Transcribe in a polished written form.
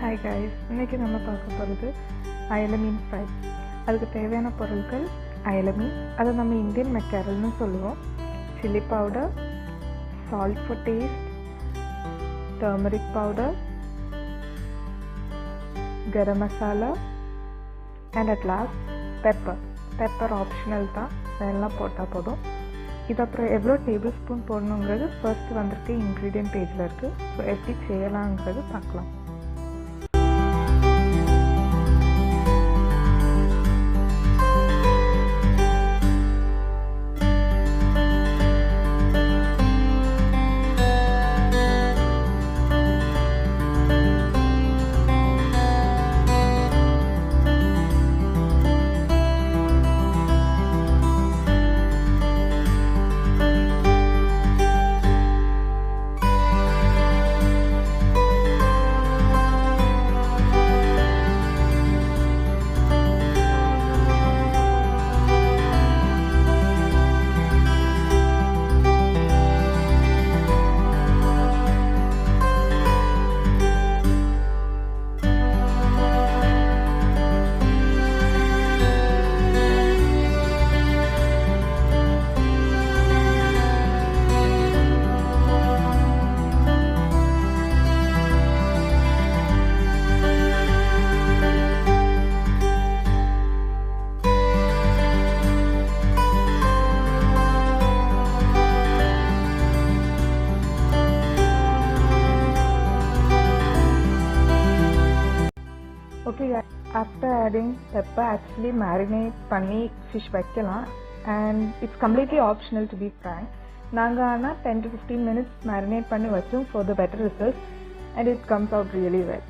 Hi guys, இன்னைக்கு நம்ம பார்க்க போகிறது ayala மீன் ஃப்ரை. அதுக்கு தேவையான பொருட்கள் ayala மீன், அதை நம்ம இந்தியன் mackerelனு சொல்லுவோம், chili powder, salt for taste, turmeric powder, garam masala and at last pepper optional தான், இதெல்லாம் போட்டால் போதும். இது அப்புறம் எவ்வளோ டேபிள் ஸ்பூன் போடணுங்கிறது ஃபர்ஸ்ட் வந்திருக்கு இன்க்ரீடியன்ட் பேஜில் இருக்குது. ஸோ எப்படி செய்யலாங்கிறது பார்க்கலாம். Okay, after adding pepper, actually marinate panni fish வைக்கலாம், and it's completely optional to be frank. நாங்க ஆனா 10 to 15 minutes marinate பண்ணி வச்சோம் for the better results, and it comes out really well.